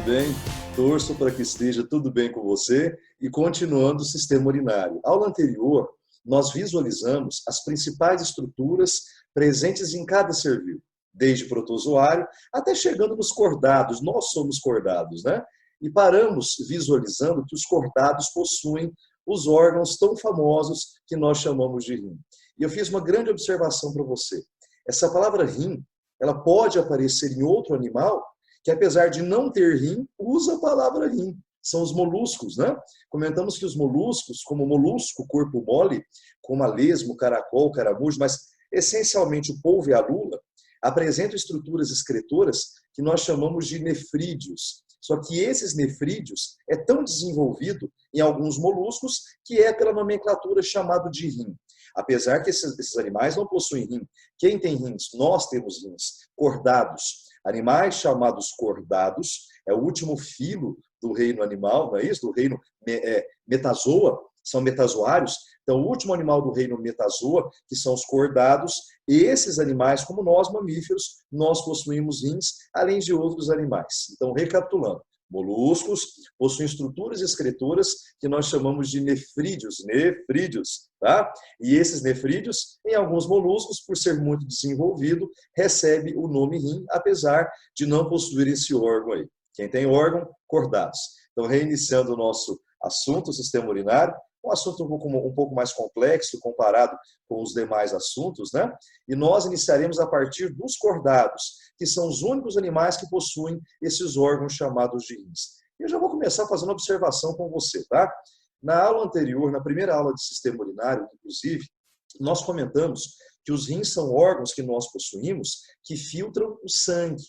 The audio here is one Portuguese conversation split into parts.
bem? Torço para que esteja tudo bem com você e continuando o sistema urinário. Aula anterior, nós visualizamos as principais estruturas presentes em cada ser vivo, desde protozoário até chegando nos cordados. Nós somos cordados, né? E paramos visualizando que os cordados possuem os órgãos tão famosos que nós chamamos de rim. E eu fiz uma grande observação para você. Essa palavra rim, ela pode aparecer em outro animal que, apesar de não ter rim, usa a palavra rim. São os moluscos, né? Comentamos que os moluscos, como o molusco corpo mole, como a lesma, o caracol, o caramujo, mas essencialmente o polvo e a lula, apresentam estruturas excretoras que nós chamamos de nefrídeos. Só que esses nefrídeos é tão desenvolvido em alguns moluscos que é pela nomenclatura chamado de rim. Apesar que esses animais não possuem rim. Quem tem rins? Nós temos rins. Cordados. Animais chamados cordados, é o último filo do reino animal, não é isso? Do reino metazoa, são metazoários. Então, o último animal do reino metazoa, que são os cordados, e esses animais, como nós, mamíferos, nós possuímos rins, além de outros animais. Então, recapitulando, moluscos possuem estruturas excretoras que nós chamamos de nefrídeos, tá? E esses nefrídeos, em alguns moluscos, por ser muito desenvolvido, recebe o nome rim, apesar de não possuir esse órgão aí. Quem tem órgão, cordados. Então, reiniciando o nosso assunto, o sistema urinário, um assunto um pouco mais complexo comparado com os demais assuntos, né? E nós iniciaremos a partir dos cordados, que são os únicos animais que possuem esses órgãos chamados de rins. Eu já vou começar fazendo uma observação com você, tá? Na aula anterior, na primeira aula de sistema urinário, inclusive, nós comentamos que os rins são órgãos que nós possuímos que filtram o sangue.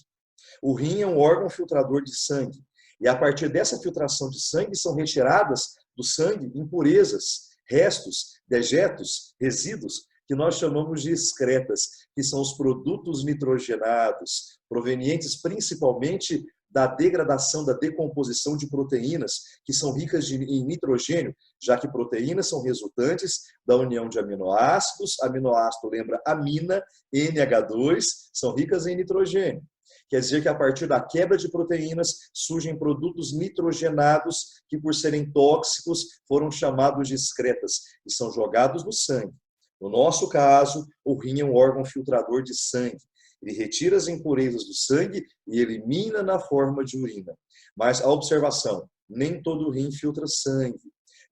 O rim é um órgão filtrador de sangue. E a partir dessa filtração de sangue são retiradas do sangue impurezas, restos, dejetos, resíduos, que nós chamamos de excretas, que são os produtos nitrogenados, provenientes principalmente da degradação, da decomposição de proteínas, que são ricas em nitrogênio, já que proteínas são resultantes da união de aminoácidos. Aminoácido lembra amina, NH2, são ricas em nitrogênio. Quer dizer que a partir da quebra de proteínas surgem produtos nitrogenados que, por serem tóxicos, foram chamados de excretas e são jogados no sangue. No nosso caso, o rim é um órgão filtrador de sangue. Ele retira as impurezas do sangue e elimina na forma de urina. Mas a observação, nem todo rim filtra sangue.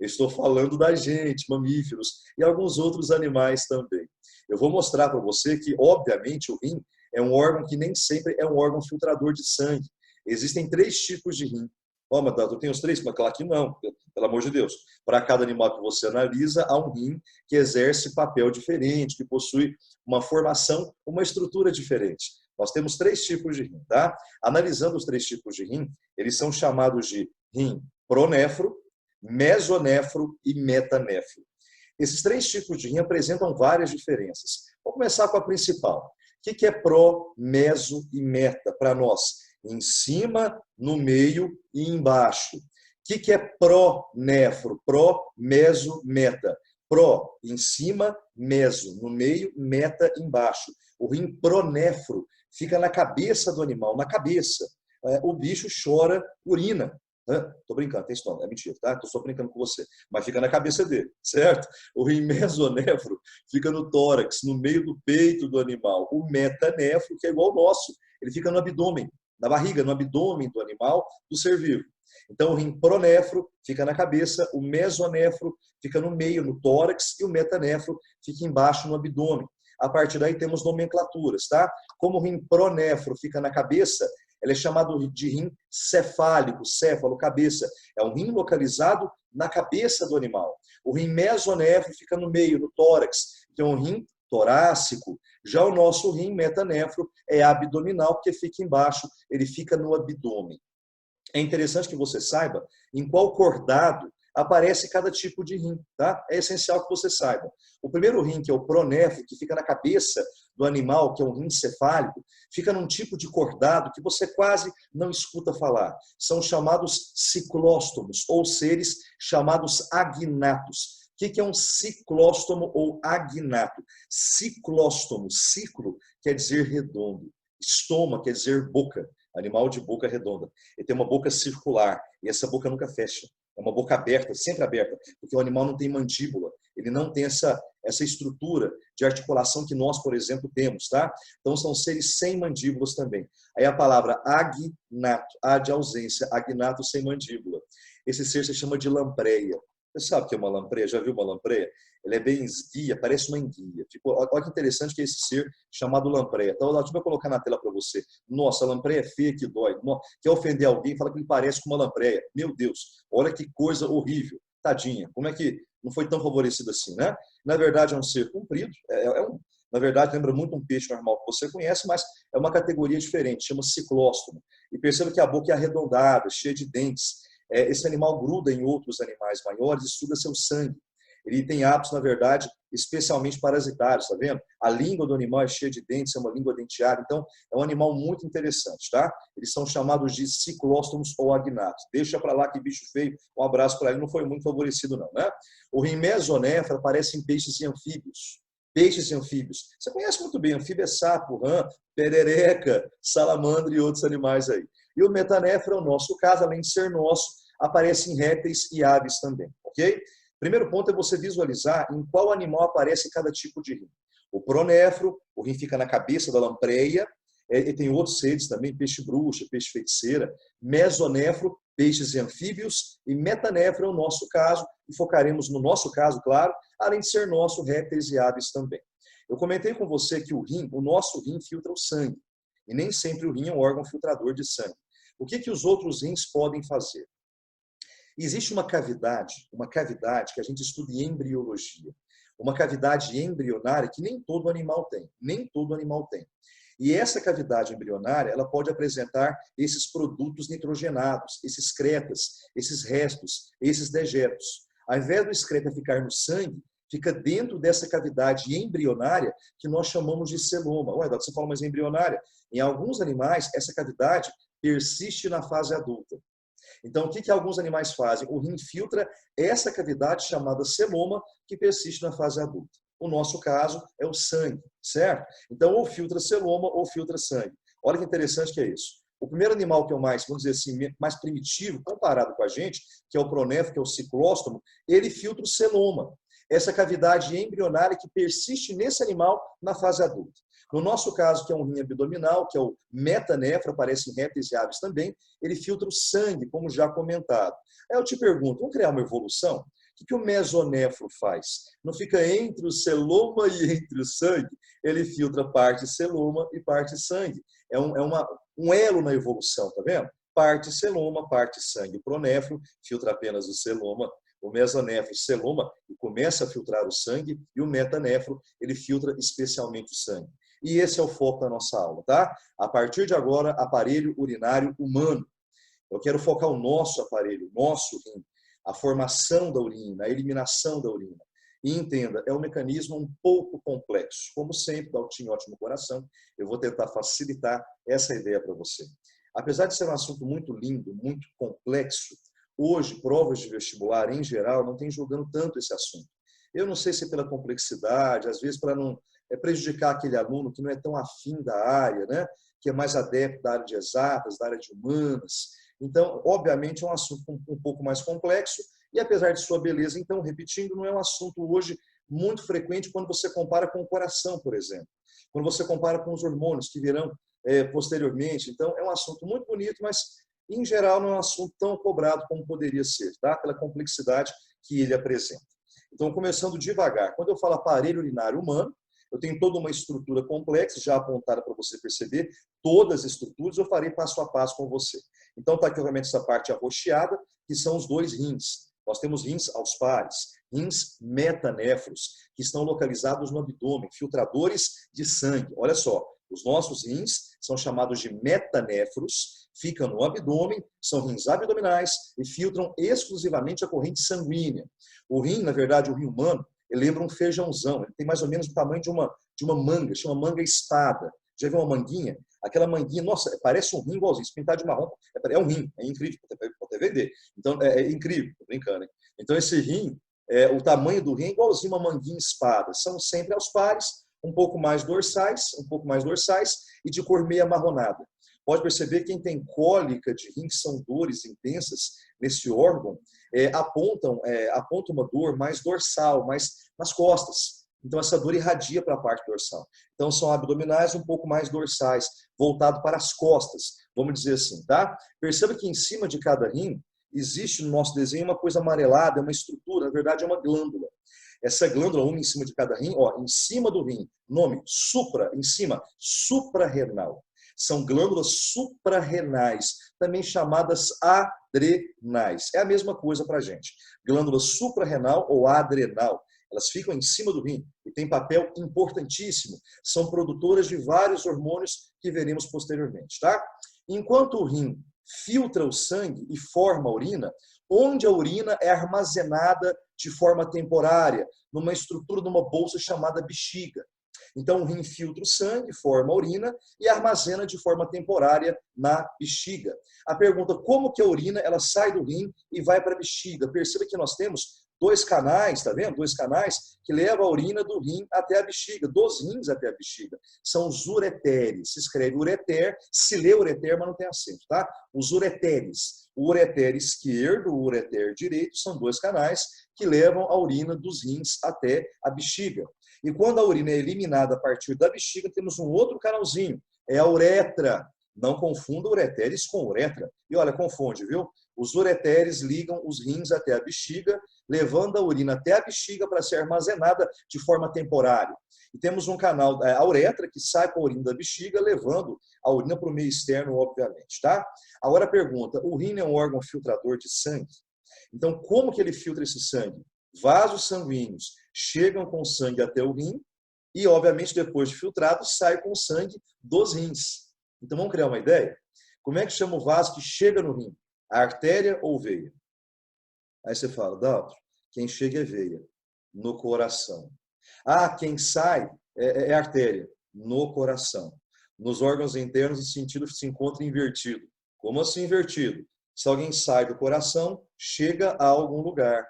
Eu estou falando da gente, mamíferos e alguns outros animais também. Eu vou mostrar para você que, obviamente, o rim é um órgão que nem sempre é um órgão filtrador de sangue. Existem 3 tipos de rim. Ó, mas tu tem os 3? Mas claro que não, pelo amor de Deus. Para cada animal que você analisa, há um rim que exerce papel diferente, que possui uma formação, uma estrutura diferente. Nós temos 3 tipos de rim, tá? Analisando os 3 tipos de rim, eles são chamados de rim pronéfro, mesonéfro e metanéfro. Esses 3 tipos de rim apresentam várias diferenças. Vamos começar com a principal. O que é pró, meso e meta para nós? Em cima, no meio e embaixo. O que é pronéfro? Pró, meso, meta. Pró, em cima, meso, no meio, meta, embaixo. O rim pronéfro fica na cabeça do animal, na cabeça. O bicho chora, urina. Tô brincando, tem estômago, é mentira, tá? Tô só brincando com você. Mas fica na cabeça dele, certo? O rim mesonéfro fica no tórax, no meio do peito do animal. O metanéfro, que é igual ao nosso, ele fica no abdômen, na barriga, no abdômen do animal, do ser vivo. Então, o rim pronéfro fica na cabeça, o mesonéfro fica no meio, no tórax, e o metanéfro fica embaixo, no abdômen. A partir daí temos nomenclaturas, tá? Como o rim pronéfro fica na cabeça, ele é chamado de rim cefálico, céfalo, cabeça. É um rim localizado na cabeça do animal. O rim mesonéfro fica no meio, no tórax, que é um rim torácico. Já o nosso rim metanéfro é abdominal, porque fica embaixo, ele fica no abdômen. É interessante que você saiba em qual cordado aparece cada tipo de rim, tá? É essencial que você saiba. O primeiro rim, que é o pronéfro, que fica na cabeça do animal, que é um rim cefálico, fica num tipo de cordado que você quase não escuta falar. São chamados ciclóstomos, ou seres chamados agnatos. O que é um ciclóstomo ou agnato? Ciclóstomo, ciclo quer dizer redondo, estoma quer dizer boca. Animal de boca redonda. Ele tem uma boca circular e essa boca nunca fecha. É uma boca aberta, sempre aberta, porque o animal não tem mandíbula. Ele não tem essa estrutura de articulação que nós, por exemplo, temos, tá? Então, são seres sem mandíbulas também. Aí a palavra agnato, a de ausência, agnato sem mandíbula. Esse ser se chama de lampreia. Você sabe o que é uma lampreia? Já viu uma lampreia? Ela é bem esguia, parece uma enguia. Olha que interessante que é esse ser chamado lampreia. Então, deixa eu colocar na tela para você. Nossa, a lampreia é feia que dói. Quer ofender alguém, fala que ele parece com uma lampreia. Meu Deus, olha que coisa horrível. Tadinha, como é que não foi tão favorecido assim, né? Na verdade, é um ser comprido. Na verdade, lembra muito um peixe normal que você conhece, mas é uma categoria diferente, chama ciclóstomo. E perceba que a boca é arredondada, cheia de dentes. Esse animal gruda em outros animais maiores e suga seu sangue. Ele tem hábitos, na verdade, especialmente parasitários, tá vendo? A língua do animal é cheia de dentes, é uma língua denteada, então é um animal muito interessante, tá? Eles são chamados de ciclóstomos ou agnatos. Deixa para lá que bicho feio, um abraço para ele, não foi muito favorecido não, né? O rim mesonefra aparece em peixes e anfíbios. Peixes e anfíbios. Você conhece muito bem, anfíbio é sapo, rã, perereca, salamandra e outros animais aí. E o metanefra, no nosso caso, além de ser nosso, aparece em répteis e aves também, ok? Primeiro ponto é você visualizar em qual animal aparece cada tipo de rim. O pronefro, o rim fica na cabeça da lampreia, e tem outros seres também, peixe-bruxa, peixe-feiticeira, mesonefro, peixes e anfíbios, e metanefro é o nosso caso, e focaremos no nosso caso, claro, além de ser nosso, répteis e aves também. Eu comentei com você que o nosso rim filtra o sangue, e nem sempre o rim é um órgão filtrador de sangue. O que os outros rins podem fazer? Existe uma cavidade que a gente estuda em embriologia. Uma cavidade embrionária que nem todo animal tem. Nem todo animal tem. E essa cavidade embrionária, ela pode apresentar esses produtos nitrogenados, esses excretas, esses restos, esses dejetos. Ao invés do excreta ficar no sangue, fica dentro dessa cavidade embrionária que nós chamamos de celoma. Ué, você fala, mas embrionária? Em alguns animais, essa cavidade persiste na fase adulta. Então, o que alguns animais fazem? O rim filtra essa cavidade chamada celoma que persiste na fase adulta. O nosso caso é o sangue, certo? Então, ou filtra celoma ou filtra sangue. Olha que interessante que é isso. O primeiro animal que é o mais, vamos dizer assim, mais primitivo, comparado com a gente, que é o pronéfero, que é o ciclóstomo, ele filtra o celoma. Essa cavidade embrionária que persiste nesse animal na fase adulta. No nosso caso, que é um rim abdominal, que é o metanefro, aparece em répteis e aves também, ele filtra o sangue, como já comentado. Aí eu te pergunto, vamos criar uma evolução? O que o mesonefro faz? Não fica entre o celoma e entre o sangue? Ele filtra parte celoma e parte sangue. É um elo na evolução, tá vendo? Parte celoma, parte sangue. O pronéfro filtra apenas o celoma, o mesonefro celoma e começa a filtrar o sangue, e o metanefro, ele filtra especialmente o sangue. E esse é o foco da nossa aula, tá? A partir de agora, aparelho urinário humano. Eu quero focar o nosso aparelho, o nosso rim, a formação da urina, a eliminação da urina. E entenda, é um mecanismo um pouco complexo. Como sempre, Daltinho, ótimo coração, eu vou tentar facilitar essa ideia para você. Apesar de ser um assunto muito lindo, muito complexo, hoje, provas de vestibular, em geral, não tem julgando tanto esse assunto. Eu não sei se é pela complexidade, às vezes para não prejudicar aquele aluno que não é tão afim da área, né? Que é mais adepto da área de exatas, da área de humanas. Então, obviamente, é um assunto um pouco mais complexo e, apesar de sua beleza, então, repetindo, não é um assunto hoje muito frequente quando você compara com o coração, por exemplo. Quando você compara com os hormônios que virão posteriormente. Então, é um assunto muito bonito, mas, em geral, não é um assunto tão cobrado como poderia ser, tá? Pela complexidade que ele apresenta. Então, começando devagar. Quando eu falo aparelho urinário humano, eu tenho toda uma estrutura complexa, já apontada para você perceber, todas as estruturas eu farei passo a passo com você. Então, está aqui realmente essa parte arroxeada, que são os dois rins. Nós temos rins aos pares, rins metanefros, que estão localizados no abdômen, filtradores de sangue. Olha só, os nossos rins são chamados de metanefros, ficam no abdômen, são rins abdominais e filtram exclusivamente a corrente sanguínea. O rim, na verdade, o rim humano, ele lembra um feijãozão, ele tem mais ou menos o tamanho de uma manga, chama manga espada. Já viu uma manguinha? Aquela manguinha, nossa, parece um rim igualzinho, se pintar de marrom, é um rim, é incrível, pode até vender. Então, é incrível, tô brincando, hein? Então, esse rim, o tamanho do rim é igualzinho uma manguinha espada. São sempre aos pares, um pouco mais dorsais e de cor meio amarronada. Pode perceber que quem tem cólica de rim, que são dores intensas nesse órgão, apontam uma dor mais dorsal, mais nas costas. Então, essa dor irradia para a parte dorsal. Então, são abdominais um pouco mais dorsais, voltado para as costas, vamos dizer assim, tá? Perceba que em cima de cada rim, existe no nosso desenho uma coisa amarelada, uma estrutura, na verdade é uma glândula. Essa glândula, uma em cima de cada rim, ó, em cima do rim, nome, supra, em cima, suprarrenal. São glândulas suprarrenais, também chamadas adrenais. É a mesma coisa para a gente. Glândula suprarrenal ou adrenal. Elas ficam em cima do rim e têm papel importantíssimo. São produtoras de vários hormônios que veremos posteriormente, tá? Enquanto o rim filtra o sangue e forma a urina, onde a urina é armazenada de forma temporária, numa estrutura, numa bolsa chamada bexiga. Então, o rim filtra o sangue, forma a urina e armazena de forma temporária na bexiga. A pergunta, como que a urina ela sai do rim e vai para a bexiga? Perceba que nós temos dois canais, tá vendo? Dois canais que levam a urina do rim até a bexiga, dos rins até a bexiga. São os ureteres. Se escreve ureter, se lê ureter, mas não tem acento, tá? Os ureteres. O ureter esquerdo, o ureter direito, são dois canais que levam a urina dos rins até a bexiga. E quando a urina é eliminada a partir da bexiga, temos um outro canalzinho, é a uretra. Não confunda ureteres com uretra. E olha, confunde, viu? Os ureteres ligam os rins até a bexiga, levando a urina até a bexiga para ser armazenada de forma temporária. E temos um canal, a uretra, que sai com a urina da bexiga, levando a urina para o meio externo, obviamente, tá? Agora a pergunta, o rim é um órgão filtrador de sangue? Então, como que ele filtra esse sangue? Vasos sanguíneos chegam com sangue até o rim e, obviamente, depois de filtrado, sai com sangue dos rins. Então, vamos criar uma ideia? Como é que chama o vaso que chega no rim? A artéria ou veia? Aí você fala, Daltro, quem chega é veia, no coração. Ah, quem sai é artéria, no coração. Nos órgãos internos, o sentido se encontra invertido. Como assim invertido? Se alguém sai do coração, chega a algum lugar.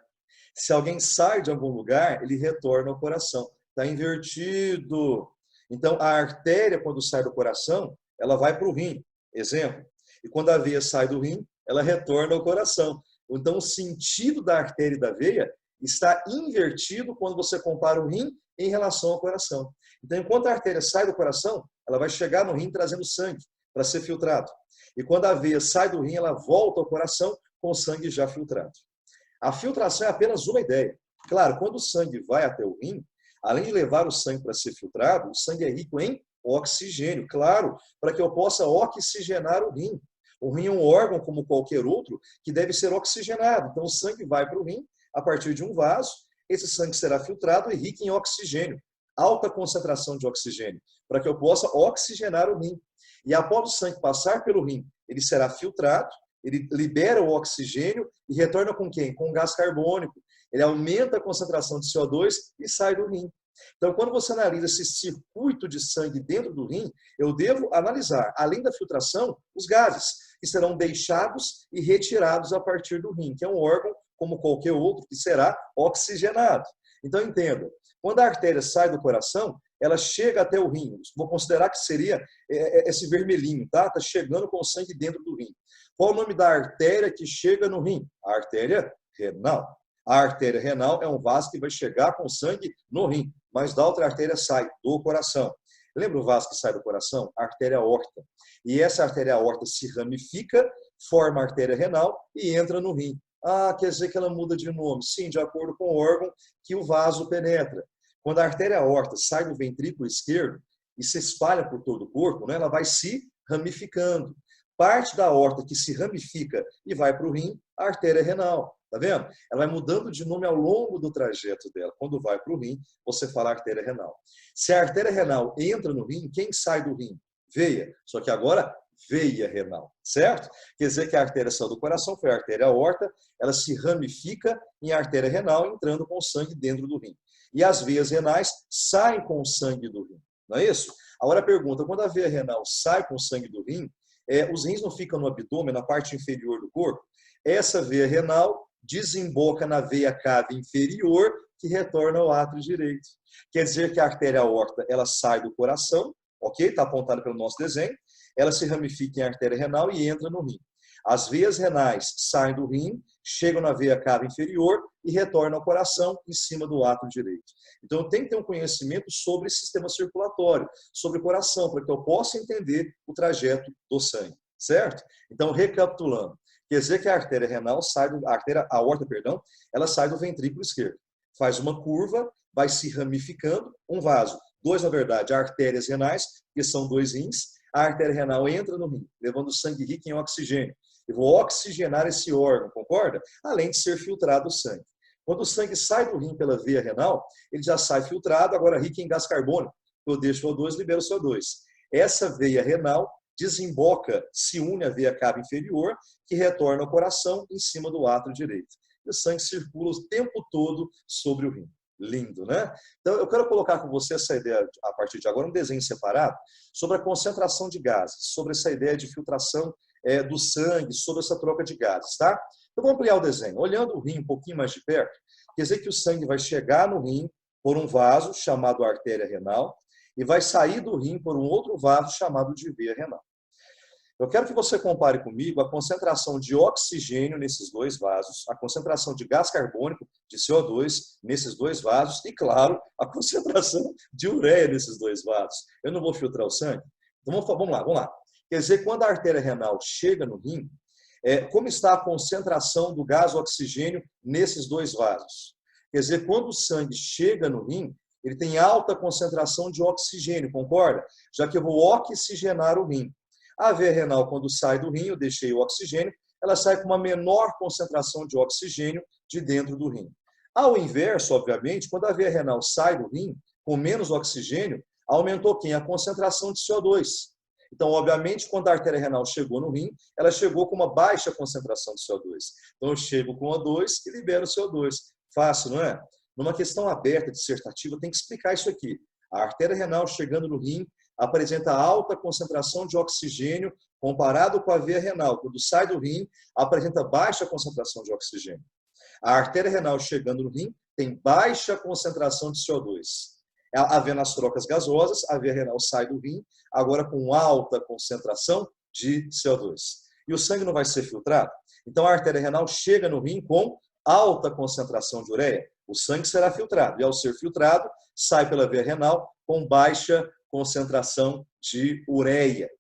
Se alguém sai de algum lugar, ele retorna ao coração. Está invertido. Então, a artéria, quando sai do coração, ela vai para o rim. Exemplo. E quando a veia sai do rim, ela retorna ao coração. Então, o sentido da artéria e da veia está invertido quando você compara o rim em relação ao coração. Então, enquanto a artéria sai do coração, ela vai chegar no rim trazendo sangue para ser filtrado. E quando a veia sai do rim, ela volta ao coração com o sangue já filtrado. A filtração é apenas uma ideia. Claro, quando o sangue vai até o rim, além de levar o sangue para ser filtrado, o sangue é rico em oxigênio, claro, para que eu possa oxigenar o rim. O rim é um órgão, como qualquer outro, que deve ser oxigenado. Então, o sangue vai para o rim a partir de um vaso, esse sangue será filtrado e rico em oxigênio, alta concentração de oxigênio, para que eu possa oxigenar o rim. E após o sangue passar pelo rim, ele será filtrado, ele libera o oxigênio e retorna com quem? Com gás carbônico. Ele aumenta a concentração de CO2 e sai do rim. Então, quando você analisa esse circuito de sangue dentro do rim, eu devo analisar, além da filtração, os gases, que serão deixados e retirados a partir do rim, que é um órgão, como qualquer outro, que será oxigenado. Então, entenda, quando a artéria sai do coração, ela chega até o rim. Vou considerar que seria esse vermelhinho, tá? Está chegando com o sangue dentro do rim. Qual o nome da artéria que chega no rim? A artéria renal. A artéria renal é um vaso que vai chegar com sangue no rim, mas da outra artéria sai do coração. Lembra o vaso que sai do coração? A artéria aorta. E essa artéria aorta se ramifica, forma a artéria renal e entra no rim. Ah, quer dizer que ela muda de nome? Sim, de acordo com o órgão que o vaso penetra. Quando a artéria aorta sai do ventrículo esquerdo e se espalha por todo o corpo, né, ela vai se ramificando. Parte da aorta que se ramifica e vai para o rim, a artéria renal. Tá vendo? Ela vai mudando de nome ao longo do trajeto dela. Quando vai para o rim, você fala artéria renal. Se a artéria renal entra no rim, quem sai do rim? Veia. Só que agora, veia renal, certo? Quer dizer que a artéria saiu do coração, foi a artéria aorta, ela se ramifica em artéria renal, entrando com sangue dentro do rim. E as veias renais saem com o sangue do rim. Não é isso? Agora a pergunta, quando a veia renal sai com o sangue do rim, os rins não ficam no abdômen, na parte inferior do corpo? Essa veia renal desemboca na veia cava inferior, que retorna ao átrio direito. Quer dizer que a artéria aorta, ela sai do coração, ok? Está apontado pelo nosso desenho. ela se ramifica em artéria renal e entra no rim. As veias renais saem do rim, chegam na veia cava inferior e retornam ao coração em cima do átrio direito. Então, eu tenho que ter um conhecimento sobre sistema circulatório, sobre o coração, para que eu possa entender o trajeto do sangue, certo? Então, recapitulando, quer dizer que a artéria renal sai do, a aorta, perdão, ela sai do ventrículo esquerdo, faz uma curva, vai se ramificando, um vaso, dois, na verdade, artérias renais, que são dois rins, a artéria renal entra no rim, levando sangue rico em oxigênio. Eu vou oxigenar esse órgão, concorda? Além de ser filtrado o sangue. Quando o sangue sai do rim pela veia renal, ele já sai filtrado, agora rico em gás carbônico. Eu deixo o O2, libero o CO2. Essa veia renal desemboca, se une à veia cava inferior, que retorna ao coração em cima do átrio direito. E o sangue circula o tempo todo sobre o rim. Lindo, né? Então, eu quero colocar com você essa ideia, a partir de agora, um desenho separado sobre a concentração de gases, sobre essa ideia de filtração do sangue, sobre essa troca de gases, tá? Então, vamos ampliar o desenho. Olhando o rim um pouquinho mais de perto, quer dizer que o sangue vai chegar no rim por um vaso chamado artéria renal e vai sair do rim por um outro vaso chamado de veia renal. Eu quero que você compare comigo a concentração de oxigênio nesses dois vasos, a concentração de gás carbônico, de CO2, nesses dois vasos e, claro, a concentração de ureia nesses dois vasos. Eu não vou filtrar o sangue? Então, vamos lá. Quer dizer, quando a artéria renal chega no rim, como está a concentração do gás oxigênio nesses dois vasos? Quer dizer, quando o sangue chega no rim, ele tem alta concentração de oxigênio, concorda? Já que eu vou oxigenar o rim. A veia renal, quando sai do rim, eu deixei o oxigênio, ela sai com uma menor concentração de oxigênio de dentro do rim. Ao inverso, obviamente, quando a veia renal sai do rim, com menos oxigênio, aumentou quem? A concentração de CO2. Então, obviamente, quando a artéria renal chegou no rim, ela chegou com uma baixa concentração de CO2. Então, eu chego com O2 e libero o CO2. Fácil, não é? Numa questão aberta, dissertativa, tem que explicar isso aqui. A artéria renal chegando no rim apresenta alta concentração de oxigênio comparado com a veia renal. Quando sai do rim, apresenta baixa concentração de oxigênio. A artéria renal chegando no rim tem baixa concentração de CO2. Havendo as trocas gasosas, a veia renal sai do rim, agora com alta concentração de CO2. E o sangue não vai ser filtrado? Então, a artéria renal chega no rim com alta concentração de ureia. O sangue será filtrado. E, ao ser filtrado, sai pela veia renal com baixa concentração de ureia.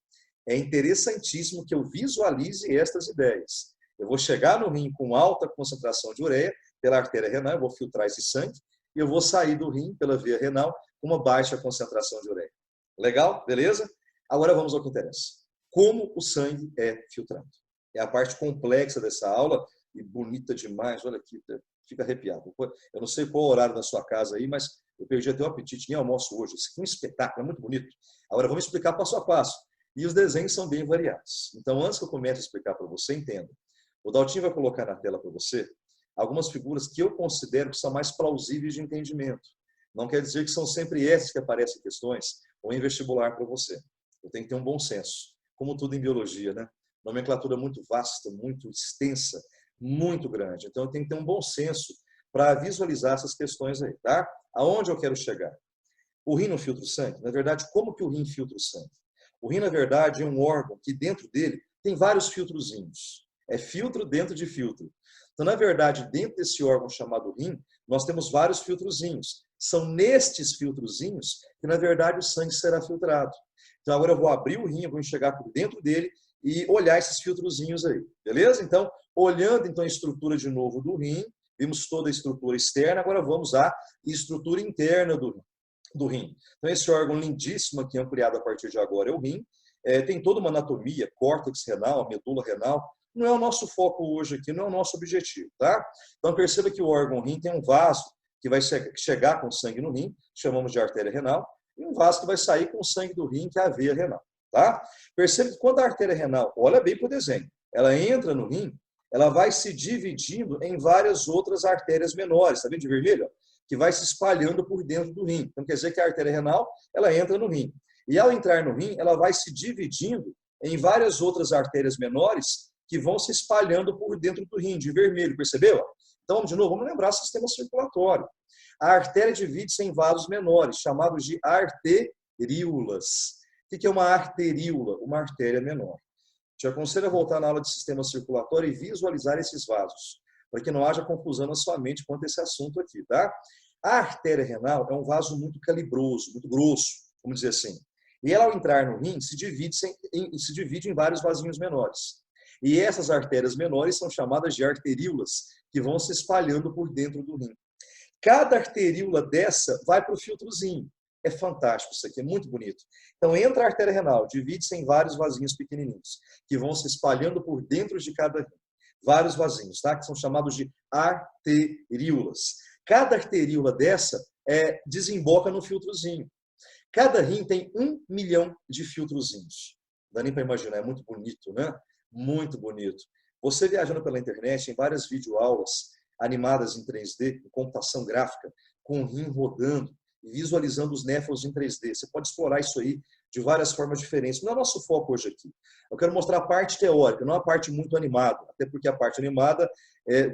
É interessantíssimo que eu visualize estas ideias. Eu vou chegar no rim com alta concentração de ureia pela artéria renal, eu vou filtrar esse sangue, e eu vou sair do rim pela veia renal com uma baixa concentração de ureia. Legal? Beleza? Agora vamos ao que interessa. Como o sangue é filtrado. É a parte complexa dessa aula e bonita demais. Olha aqui, fica arrepiado. Eu não sei qual o horário da sua casa aí, mas eu perdi até o apetite em almoço hoje. Isso aqui é um espetáculo, é muito bonito. Agora vamos explicar passo a passo. E os desenhos são bem variados. Então, antes que eu comece a explicar para você, entenda. O Daltinho vai colocar na tela para você algumas figuras que eu considero que são mais plausíveis de entendimento. Não quer dizer que são sempre essas que aparecem em questões ou em vestibular para você. Eu tenho que ter um bom senso, como tudo em biologia, né? Nomenclatura muito vasta, muito extensa, muito grande. Então, eu tenho que ter um bom senso para visualizar essas questões aí, tá? Aonde eu quero chegar? O rim não filtra o sangue? Na verdade, como que o rim filtra o sangue? O rim, na verdade, é um órgão que dentro dele tem vários filtrozinhos. É filtro dentro de filtro. Então, na verdade, dentro desse órgão chamado rim, nós temos vários filtrozinhos. São nestes filtrozinhos que, na verdade, o sangue será filtrado. Então, agora eu vou abrir o rim, eu vou enxergar por dentro dele e olhar esses filtrozinhos aí. Beleza? Então, olhando então a estrutura de novo do rim, vimos toda a estrutura externa, agora vamos à estrutura interna do rim. Então, esse órgão lindíssimo aqui, ampliado a partir de agora, é o rim. Tem toda uma anatomia, córtex renal, medula renal. Não é o nosso foco hoje aqui, não é o nosso objetivo, tá? Então, perceba que o órgão rim tem um vaso que vai chegar com sangue no rim, chamamos de artéria renal, e um vaso que vai sair com sangue do rim, que é a veia renal, tá? Perceba que quando a artéria renal, olha bem para o desenho, ela entra no rim, ela vai se dividindo em várias outras artérias menores, tá vendo de vermelho? Que vai se espalhando por dentro do rim. Então, quer dizer que a artéria renal, ela entra no rim. E ao entrar no rim, ela vai se dividindo em várias outras artérias menores que vão se espalhando por dentro do rim, de vermelho, percebeu? Então, de novo, vamos lembrar o sistema circulatório. A artéria divide-se em vasos menores, chamados de arteríolas. O que é uma arteríola? Uma artéria menor. Te aconselho a voltar na aula de sistema circulatório e visualizar esses vasos, para que não haja confusão na sua mente quanto a esse assunto aqui, tá? A artéria renal é um vaso muito calibroso, muito grosso, vamos dizer assim. E ela, ao entrar no rim, se divide em vários vasinhos menores. E essas artérias menores são chamadas de arteríolas, que vão se espalhando por dentro do rim. Cada arteríola dessa vai para o filtrozinho. É fantástico isso aqui, é muito bonito. Então, entra a artéria renal, divide-se em vários vasinhos pequenininhos, que vão se espalhando por dentro de cada rim. Vários vasinhos, tá? Que são chamados de arteríolas. Cada arteríola dessa desemboca no filtrozinho. Cada rim tem 1 milhão de filtrozinhos. Não dá nem para imaginar, é muito bonito, né? Muito bonito. Você viajando pela internet, em várias videoaulas animadas em 3D, com computação gráfica, com o rim rodando, visualizando os néfrons em 3D. Você pode explorar isso aí de várias formas diferentes. Não é o nosso foco hoje aqui. Eu quero mostrar a parte teórica, não a parte muito animada, até porque a parte animada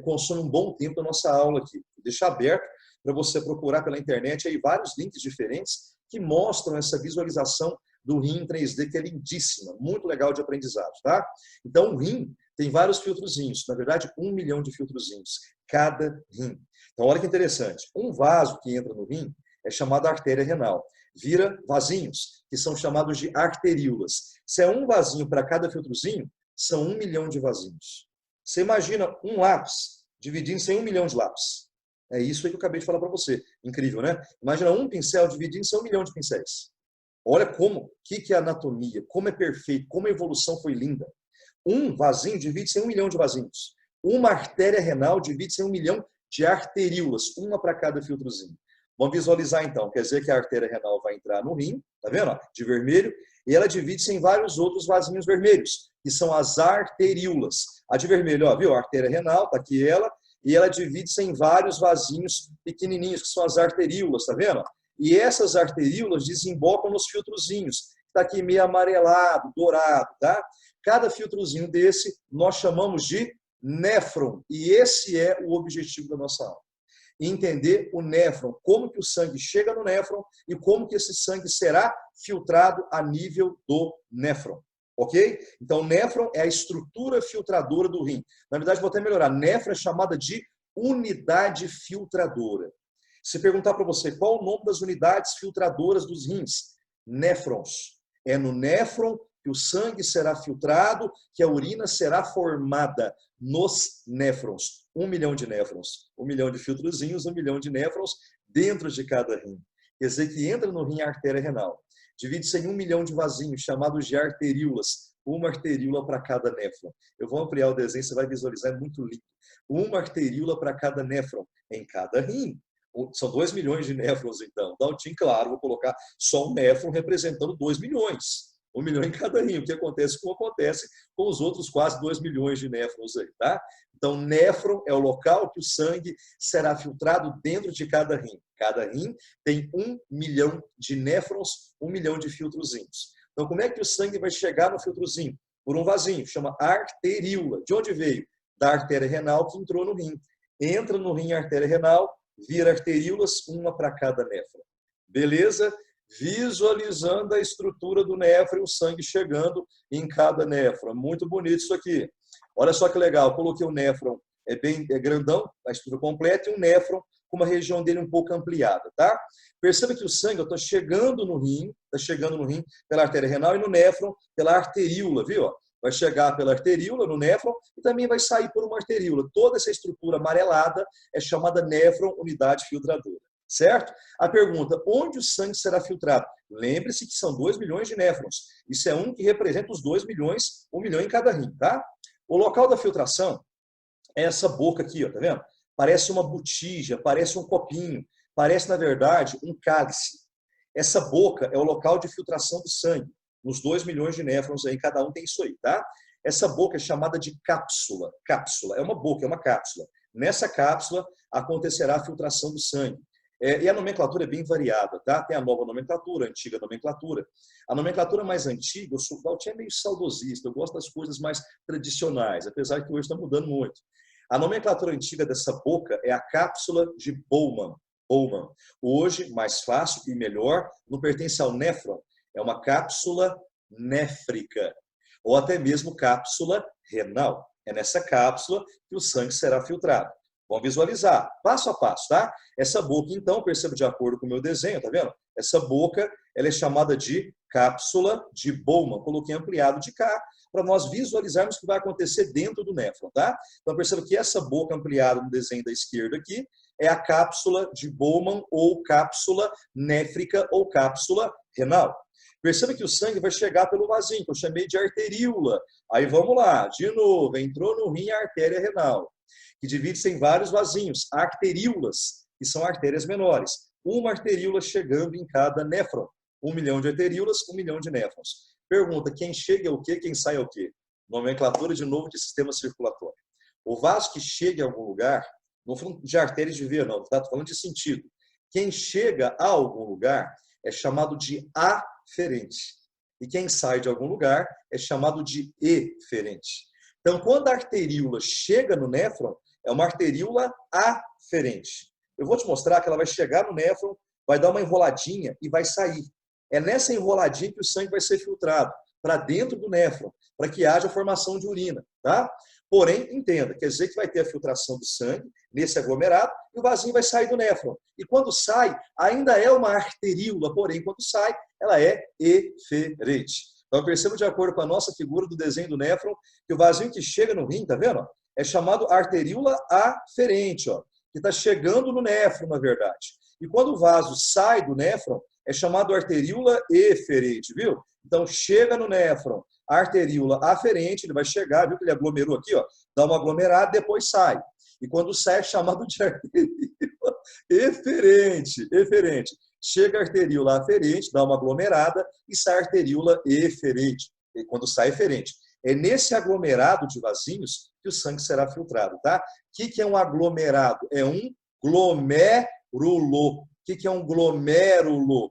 consome um bom tempo da nossa aula aqui. Vou deixar aberto para você procurar pela internet aí vários links diferentes que mostram essa visualização do rim em 3D, que é lindíssima, muito legal de aprendizado, tá? Então, o rim tem vários filtrozinhos, na verdade, 1 milhão de filtrozinhos, cada rim. Então, olha que interessante. Um vaso que entra no rim é chamado artéria renal. Vira vasinhos, que são chamados de arteríolas. Se é um vasinho para cada filtrozinho, são 1 milhão de vasinhos. Você imagina um lápis dividindo-se em 1 milhão de lápis. É isso aí que eu acabei de falar para você. Incrível, né? Imagina um pincel dividindo-se em 1 milhão de pincéis. Olha o que é anatomia, como é perfeito, como a evolução foi linda. Um vasinho divide-se em 1 milhão de vasinhos. Uma artéria renal divide-se em 1 milhão de arteríolas, uma para cada filtrozinho. Vamos visualizar então, quer dizer que a artéria renal vai entrar no rim, tá vendo? De vermelho, e ela divide-se em vários outros vasinhos vermelhos, que são as arteríolas. A de vermelho, ó, viu? A artéria renal, tá aqui ela, e ela divide-se em vários vasinhos pequenininhos, que são as arteríolas, tá vendo? E essas arteríolas desembocam nos filtrozinhos, que está aqui meio amarelado, dourado, tá? Cada filtrozinho desse nós chamamos de néfron, e esse é o objetivo da nossa aula. Entender o néfron, como que o sangue chega no néfron e como que esse sangue será filtrado a nível do néfron. Ok? Então, néfron é a estrutura filtradora do rim. Na verdade, vou até melhorar. Néfron é chamada de unidade filtradora. Se perguntar para você qual o nome das unidades filtradoras dos rins, néfrons. É no néfron que o sangue será filtrado, que a urina será formada nos néfrons. 1 milhão de néfrons, 1 milhão de filtrozinhos, 1 milhão de néfrons dentro de cada rim. Quer dizer que entra no rim a artéria renal. Divide-se em 1 milhão de vasinhos, chamados de arteríolas. Uma arteríola para cada néfron. Eu vou ampliar o desenho, você vai visualizar, é muito lindo. Uma arteríola para cada néfron, em cada rim. São 2 milhões de néfrons, então. Daltin, claro, vou colocar só um néfron representando 2 milhões. 1 milhão em cada rim. O que acontece como acontece com os outros quase 2 milhões de néfrons aí, tá? Então, néfron é o local que o sangue será filtrado dentro de cada rim. Cada rim tem 1 milhão de néfrons, 1 milhão de filtrozinhos. Então, como é que o sangue vai chegar no filtrozinho? Por um vasinho, chama arteríola. De onde veio? Da artéria renal que entrou no rim. Entra no rim a artéria renal, vira arteríolas, uma para cada néfron. Beleza? Visualizando a estrutura do néfron e o sangue chegando em cada néfron. Muito bonito isso aqui. Olha só que legal, coloquei o néfron, é grandão, a estrutura completa, e um néfron com uma região dele um pouco ampliada, tá? Perceba que o sangue está chegando no rim pela artéria renal e no néfron pela arteríola, viu? Vai chegar pela arteríola, no néfron, e também vai sair por uma arteríola. Toda essa estrutura amarelada é chamada néfron, unidade filtradora. Certo? A pergunta, onde o sangue será filtrado? Lembre-se que são 2 milhões de néfrons. Isso é um que representa os 2 milhões, 1 milhão em cada rim, tá? O local da filtração é essa boca aqui, ó, tá vendo? Parece uma botija, parece um copinho, parece, na verdade, um cálice. Essa boca é o local de filtração do sangue. Nos 2 milhões de néfrons aí, cada um tem isso aí, tá? Essa boca é chamada de cápsula. Cápsula é uma boca, é uma cápsula. Nessa cápsula acontecerá a filtração do sangue. E a nomenclatura é bem variada, tá? Tem a nova nomenclatura, a antiga nomenclatura. A nomenclatura mais antiga, o Daltin é meio saudosista, eu gosto das coisas mais tradicionais, apesar que hoje está mudando muito. A nomenclatura antiga dessa boca é a cápsula de Bowman. Hoje, mais fácil e melhor, não pertence ao néfron, É uma cápsula néfrica, ou até mesmo cápsula renal. É nessa cápsula que o sangue será filtrado. Vamos visualizar, passo a passo, tá? Essa boca, então, perceba de acordo com o meu desenho, tá vendo? Essa boca, ela é chamada de cápsula de Bowman. Coloquei ampliado de cá, para nós visualizarmos o que vai acontecer dentro do néfron, tá? Então, perceba que essa boca ampliada no desenho da esquerda aqui é a cápsula de Bowman, ou cápsula néfrica, ou cápsula renal. Perceba que o sangue vai chegar pelo vasinho, que eu chamei de arteríola. Aí vamos lá, de novo, entrou no rim a artéria renal, que divide-se em vários vasinhos, arteríolas, que são artérias menores. Uma arteríola chegando em cada néfron. 1 milhão de arteríolas, 1 milhão de néfrons. Pergunta, quem chega é o quê, quem sai é o quê? Nomenclatura, de novo, de sistema circulatório. O vaso que chega em algum lugar, não falando de artérias de veia, não, tá? Estou falando de sentido. Quem chega a algum lugar é chamado de aferente. E quem sai de algum lugar é chamado de eferente. Então, quando a arteríola chega no néfron, é uma arteríola aferente. Eu vou te mostrar que ela vai chegar no néfron, vai dar uma enroladinha e vai sair. É nessa enroladinha que o sangue vai ser filtrado para dentro do néfron, para que haja formação de urina, tá? Porém, entenda, quer dizer que vai ter a filtração do sangue nesse aglomerado e o vasinho vai sair do néfron. E quando sai, ainda é uma arteríola, porém, quando sai, ela é eferente. Então, perceba de acordo com a nossa figura do desenho do néfron, que o vasinho que chega no rim, tá vendo? É chamado arteríola aferente, ó, que está chegando no néfron, na verdade. E quando o vaso sai do néfron, é chamado arteríola eferente, viu? Então, chega no néfron, a arteríola aferente, ele vai chegar, viu que ele aglomerou aqui, ó, dá uma aglomerada, depois sai. E quando sai, é chamado de arteríola eferente. Chega a arteríola aferente, dá uma aglomerada e sai a arteríola eferente. E quando sai, eferente. É nesse aglomerado de vasinhos que o sangue será filtrado, tá? O que é um aglomerado? É um glomérulo. O que é um glomérulo?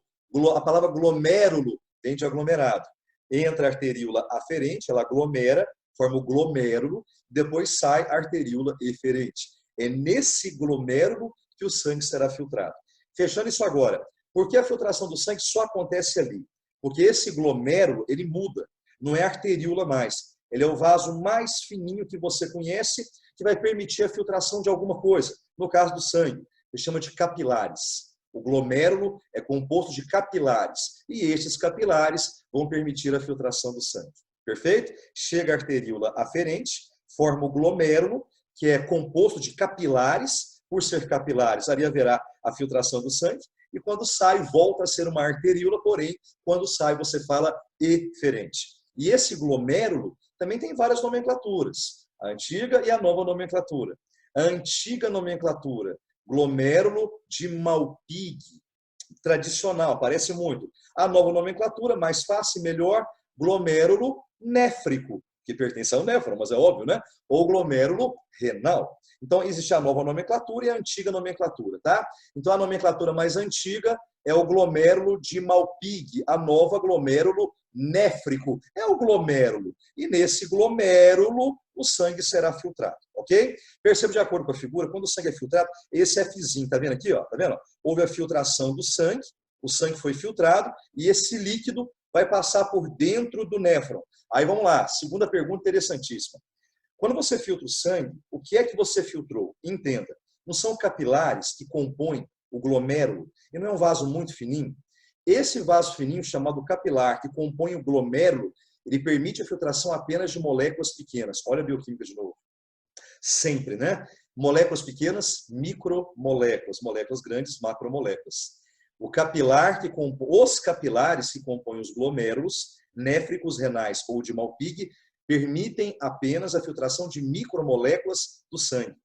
A palavra glomérulo vem de aglomerado. Entra a arteríola aferente, ela aglomera, forma o glomérulo, depois sai a arteríola eferente. É nesse glomérulo que o sangue será filtrado. Fechando isso agora, por que a filtração do sangue só acontece ali? Porque esse glomérulo, ele muda, não é arteríola mais. Ele é o vaso mais fininho que você conhece, que vai permitir a filtração de alguma coisa. No caso do sangue, ele chama de capilares. O glomérulo é composto de capilares, e estes capilares vão permitir a filtração do sangue. Perfeito? Chega a arteríola aferente, forma o glomérulo, que é composto de capilares. Por ser capilares, ali haverá a filtração do sangue, e quando sai, volta a ser uma arteríola, porém, quando sai, você fala eferente. E esse glomérulo também tem várias nomenclaturas, a antiga e a nova nomenclatura. A antiga nomenclatura, glomérulo de Malpighi, tradicional, parece muito. A nova nomenclatura, mais fácil e melhor, glomérulo néfrico, que pertence ao néfron, mas é óbvio, né? Ou glomérulo renal. Então, existe a nova nomenclatura e a antiga nomenclatura, tá? Então, a nomenclatura mais antiga é o glomérulo de Malpighi, a nova glomérulo néfrico. É o glomérulo. E nesse glomérulo, o sangue será filtrado, ok? Perceba de acordo com a figura, quando o sangue é filtrado, esse Fzinho, tá vendo aqui, ó? Tá vendo? Houve a filtração do sangue, o sangue foi filtrado e esse líquido vai passar por dentro do néfron. Aí vamos lá, segunda pergunta interessantíssima. Quando você filtra o sangue, o que é que você filtrou? Entenda, não são capilares que compõem o glomérulo, e não é um vaso muito fininho? Esse vaso fininho, chamado capilar, que compõe o glomérulo, ele permite a filtração apenas de moléculas pequenas. Olha a bioquímica de novo. Sempre, né? Moléculas pequenas, micromoléculas. Moléculas grandes, macromoléculas. O capilar que os capilares que compõem os glomérulos, néfricos, renais ou de Malpighi, permitem apenas a filtração de micromoléculas do sangue.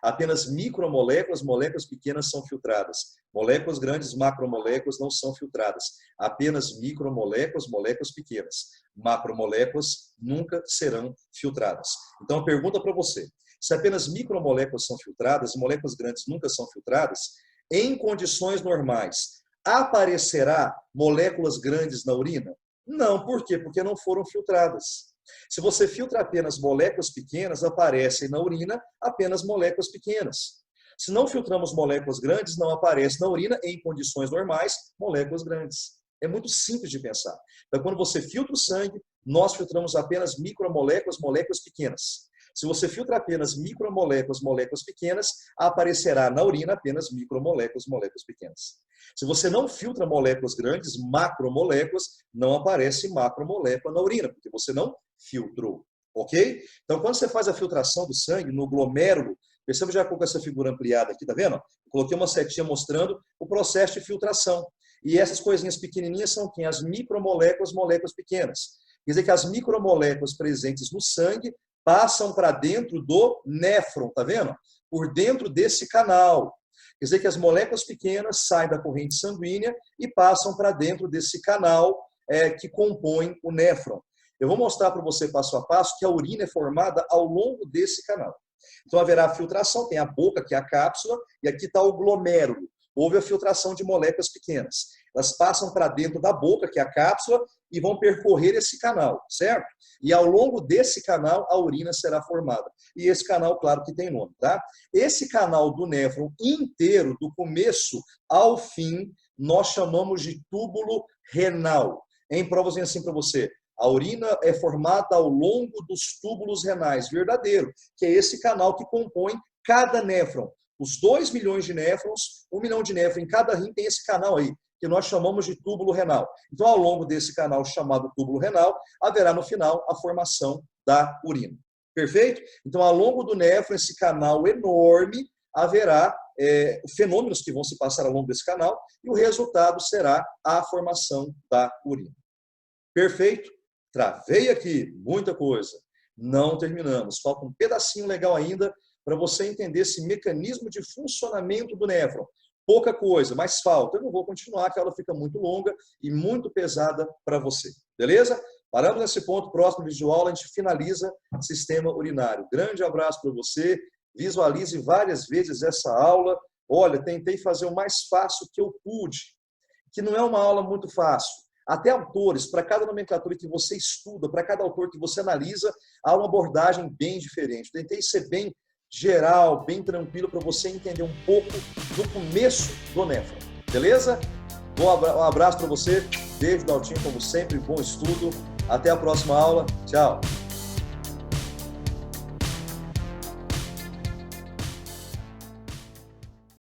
Apenas micromoléculas, moléculas pequenas são filtradas. Moléculas grandes, macromoléculas não são filtradas. Apenas micromoléculas, moléculas pequenas. Macromoléculas nunca serão filtradas. Então, a pergunta para você, se apenas micromoléculas são filtradas e moléculas grandes nunca são filtradas, em condições normais, aparecerá moléculas grandes na urina? Não, por quê? Porque não foram filtradas. Se você filtra apenas moléculas pequenas, aparecem na urina apenas moléculas pequenas. Se não filtramos moléculas grandes, não aparece na urina, em condições normais, moléculas grandes. É muito simples de pensar. Então, quando você filtra o sangue, nós filtramos apenas micromoléculas, moléculas pequenas. Se você filtra apenas micromoléculas, moléculas pequenas, aparecerá na urina apenas micromoléculas, moléculas pequenas. Se você não filtra moléculas grandes, macromoléculas, não aparece macromolécula na urina, porque você não filtrou, ok? Então, quando você faz a filtração do sangue no glomérulo, perceba já com essa figura ampliada aqui, tá vendo? Eu coloquei uma setinha mostrando o processo de filtração. E essas coisinhas pequenininhas são quem? As micromoléculas, moléculas pequenas. Quer dizer que as micromoléculas presentes no sangue passam para dentro do néfron, tá vendo? Por dentro desse canal. Quer dizer que as moléculas pequenas saem da corrente sanguínea e passam para dentro desse canal que compõe o néfron. Eu vou mostrar para você passo a passo que a urina é formada ao longo desse canal. Então haverá a filtração, tem a boca, que é a cápsula, e aqui está o glomérulo. Houve a filtração de moléculas pequenas. Elas passam para dentro da boca, que é a cápsula, e vão percorrer esse canal, certo? E ao longo desse canal, a urina será formada. E esse canal, claro que tem nome, tá? Esse canal do néfron inteiro, do começo ao fim, nós chamamos de túbulo renal. Em provas, assim para você. A urina é formada ao longo dos túbulos renais, verdadeiro, que é esse canal que compõe cada néfron. Os 2 milhões de néfrons, 1 milhão de néfrons em cada rim tem esse canal aí, que nós chamamos de túbulo renal. Então, ao longo desse canal chamado túbulo renal, haverá no final a formação da urina. Perfeito? Então, ao longo do néfron, esse canal enorme, haverá fenômenos que vão se passar ao longo desse canal e o resultado será a formação da urina. Perfeito? Travei aqui, muita coisa. Não terminamos. Falta um pedacinho legal ainda para você entender esse mecanismo de funcionamento do néfron. Pouca coisa, mas falta. Eu não vou continuar, que a aula fica muito longa e muito pesada para você. Beleza? Paramos nesse ponto. Próximo vídeo aula, a gente finaliza sistema urinário. Grande abraço para você. Visualize várias vezes essa aula. Olha, tentei fazer o mais fácil que eu pude, que não é uma aula muito fácil. Até autores, para cada nomenclatura que você estuda, para cada autor que você analisa, há uma abordagem bem diferente. Tentei ser bem geral, bem tranquilo, para você entender um pouco do começo do néfron. Beleza? Um abraço para você. Beijo, Daltinho, como sempre. Bom estudo. Até a próxima aula. Tchau.